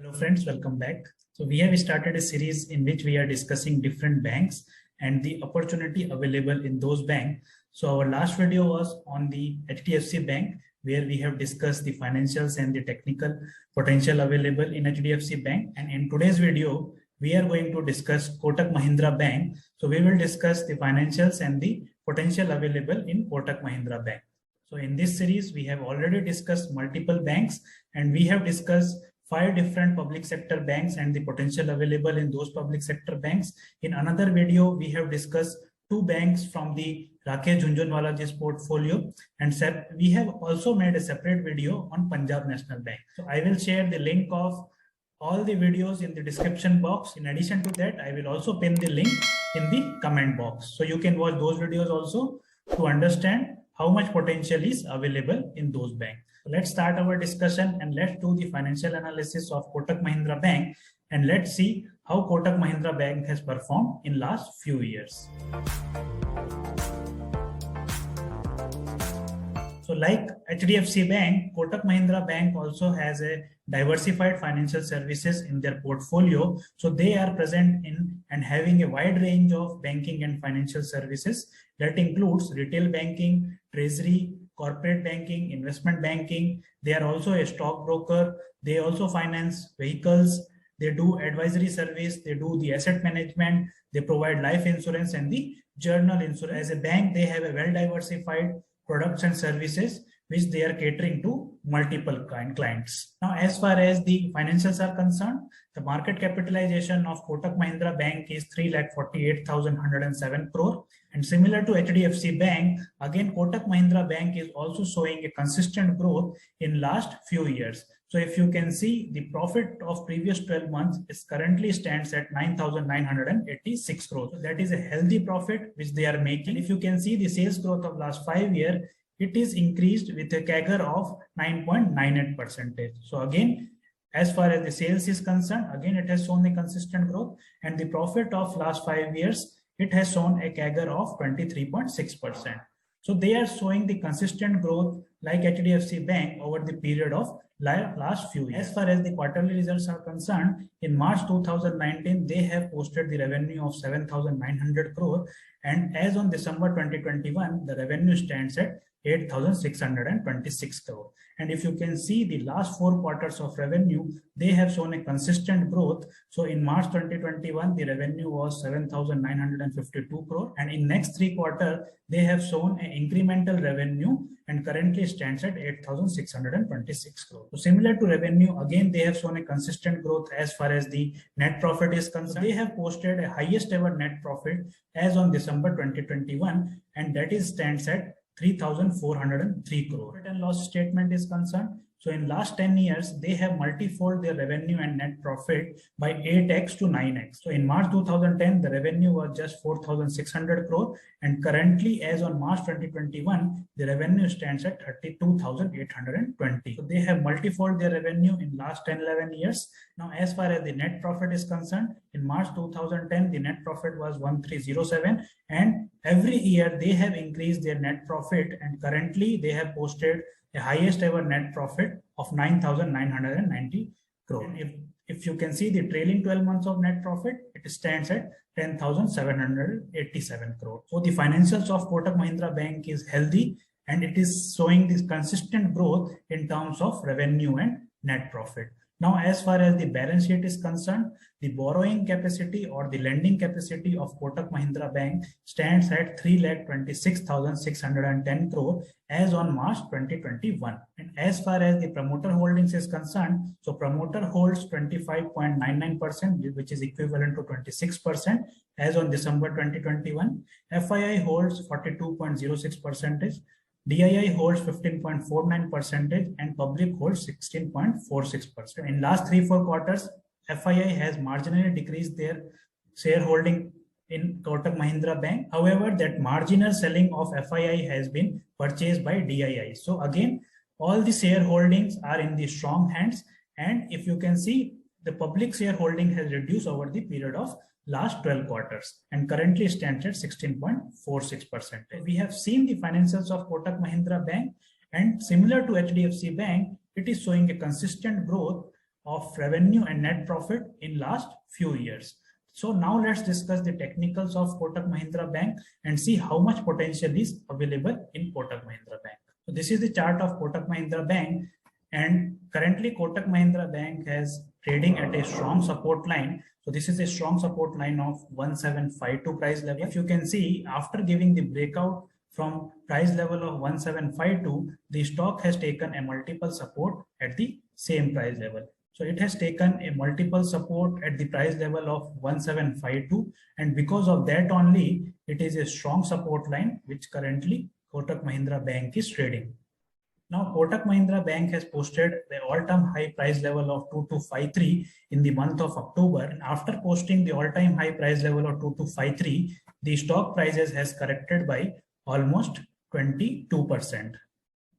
Hello friends, welcome back. So we have started a series in which we are discussing different banks and the opportunity available in those banks. So our last video was on the HDFC Bank, where we have discussed the financials and the technical potential available in HDFC Bank. And in today's video, we are going to discuss Kotak Mahindra Bank. So we will discuss the financials and the potential available in Kotak Mahindra Bank. So in this series, we have already discussed multiple banks and we have discussed 5 different public sector banks and the potential available in those public sector banks. In another video, we have discussed 2 banks from the Rakesh Jhunjhunwalaji's portfolio, and we have also made a separate video on Punjab National Bank. So I will share the link of all the videos in the description box. In addition to that, I will also pin the link in the comment box. So you can watch those videos also to understand how much potential is available in those banks. So let's start our discussion and let's do the financial analysis of Kotak Mahindra Bank, and let's see how Kotak Mahindra Bank has performed in last few years. So like HDFC Bank, Kotak Mahindra Bank also has a diversified financial services in their portfolio. So they are present in and having a wide range of banking and financial services that includes retail banking, treasury, corporate banking, investment banking. They are also a stockbroker. They also finance vehicles. They do advisory service. They do the asset management. They provide life insurance and the general insurance. As a bank, they have a well-diversified products and services which they are catering to multiple clients. Now, as far as the financials are concerned, the market capitalization of Kotak Mahindra Bank is 3,48,107 crore. And similar to HDFC Bank, again, Kotak Mahindra Bank is also showing a consistent growth in last few years. So if you can see, the profit of previous 12 months is currently stands at 9,986 crores. So that is a healthy profit which they are making. If you can see the sales growth of last 5 years, it is increased with a CAGR of 9.98%. So again, as far as the sales is concerned, again, it has shown a consistent growth, and the profit of last 5 years, it has shown a CAGR of 23.6%. So they are showing the consistent growth like HDFC Bank over the period of last few years. As far as the quarterly results are concerned, in March 2019, they have posted the revenue of 7,900 crore, and as on December 2021, the revenue stands at 8,626 crore. And if you can see the last 4 quarters of revenue, they have shown a consistent growth. So in March 2021, the revenue was 7,952 crore, and in next 3 quarters, they have shown an incremental revenue and currently stands at 8,626 crore. So similar to revenue, again, they have shown a consistent growth as far as the net profit is concerned. They have posted a highest ever net profit as on December 2021, and that is stands at 3,403 crore. Profit and loss statement is concerned. So in last 10 years, they have multifold their revenue and net profit by 8x to 9x. So in March 2010, the revenue was just 4,600 crore, and currently as on March 2021, the revenue stands at 32,820. So they have multifold their revenue in last 10-11 years. Now, as far as the net profit is concerned, in March 2010, the net profit was 1,307, and every year they have increased their net profit, and currently they have posted the highest ever net profit of 9,990 crore. If you can see the trailing 12 months of net profit, it stands at 10,787 crore. So the financials of Kotak Mahindra Bank is healthy, and it is showing this consistent growth in terms of revenue and net profit. Now, as far as the balance sheet is concerned, the borrowing capacity or the lending capacity of Kotak Mahindra Bank stands at 3,26,610 crore as on March 2021. And as far as the promoter holdings is concerned, so promoter holds 25.99%, which is equivalent to 26% as on December 2021. FII holds 42.06%. DII holds 15.49% and public holds 16.46%. In last 3-4 quarters, FII has marginally decreased their shareholding in Kotak Mahindra Bank. However, that marginal selling of FII has been purchased by DII. So again, all the shareholdings are in the strong hands, and if you can see, the public shareholding has reduced over the period of last 12 quarters and currently stands at 16.46%. We have seen the financials of Kotak Mahindra Bank, and similar to HDFC Bank, it is showing a consistent growth of revenue and net profit in last few years. So now let's discuss the technicals of Kotak Mahindra Bank and see how much potential is available in Kotak Mahindra Bank. So this is the chart of Kotak Mahindra Bank, and currently Kotak Mahindra Bank has trading at a strong support line. So this is a strong support line of 1752 price level. If you can see, after giving the breakout from price level of 1752, the stock has taken a multiple support at the same price level. So it has taken a multiple support at the price level of 1752, and because of that only, it is a strong support line which currently Kotak Mahindra Bank is trading. Now, Kotak Mahindra Bank has posted the all-time high price level of 2253 in the month of October. And after posting the all-time high price level of 2253, the stock prices has corrected by almost 22%.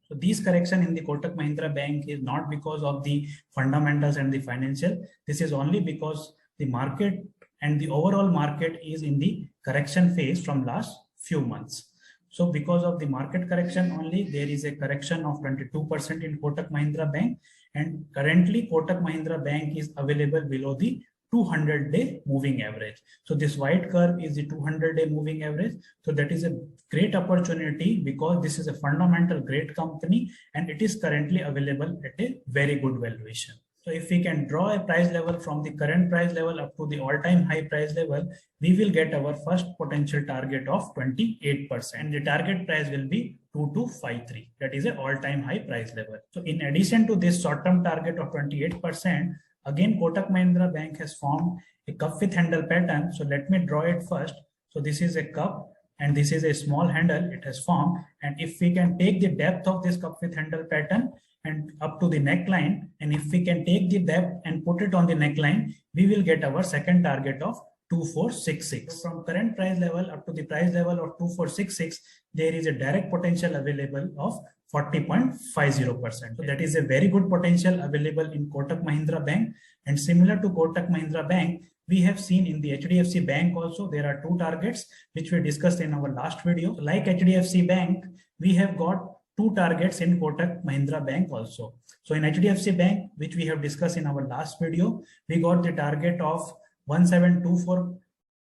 So this correction in the Kotak Mahindra Bank is not because of the fundamentals and the financial. This is only because the market and the overall market is in the correction phase from last few months. So because of the market correction only, there is a correction of 22% in Kotak Mahindra Bank, and currently Kotak Mahindra Bank is available below the 200-day moving average. So this white curve is the 200-day moving average. So that is a great opportunity because this is a fundamental great company and it is currently available at a very good valuation. So if we can draw a price level from the current price level up to the all-time high price level, we will get our first potential target of 28%. And the target price will be 2253. That is an all-time high price level. So in addition to this short-term target of 28%, again, Kotak Mahindra Bank has formed a cup with handle pattern. So let me draw it first. So this is a cup and this is a small handle it has formed. And if we can take the depth of this cup with handle pattern and up to the neckline, and if we can take the depth and put it on the neckline, we will get our second target of 2466. So from current price level up to the price level of 2466, there is a direct potential available of 40.50%. So that is a very good potential available in Kotak Mahindra Bank. And similar to Kotak Mahindra Bank, we have seen in the HDFC Bank also, there are two targets which we discussed in our last video. Like HDFC Bank, we have got two targets in Kotak Mahindra Bank also. So in HDFC Bank, which we have discussed in our last video, we got the target of 1724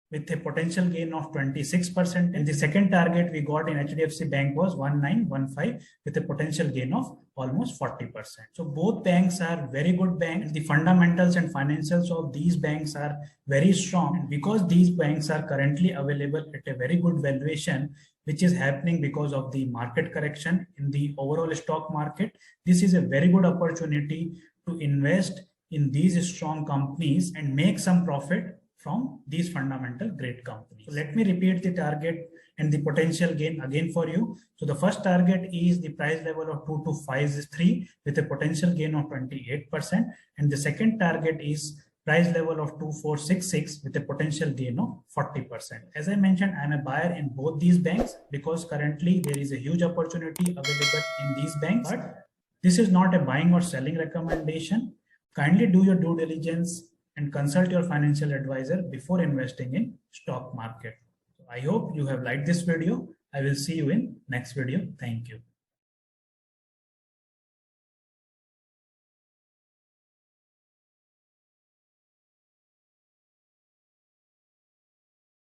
with a potential gain of 26%. And the second target we got in HDFC Bank was 1915 with a potential gain of almost 40%. So both banks are very good banks. The fundamentals and financials of these banks are very strong. And because these banks are currently available at a very good valuation, which is happening because of the market correction in the overall stock market, this is a very good opportunity to invest in these strong companies and make some profit from these fundamental great companies. So let me repeat the target and the potential gain again for you. So the first target is the price level of 2253 with a potential gain of 28%. And the second target is price level of 2466 with a potential gain of 40%. As I mentioned, I'm a buyer in both these banks because currently there is a huge opportunity available in these banks. But this is not a buying or selling recommendation. Kindly do your due diligence and consult your financial advisor before investing in stock market. So I hope you have liked this video. I will see you in next video. Thank you.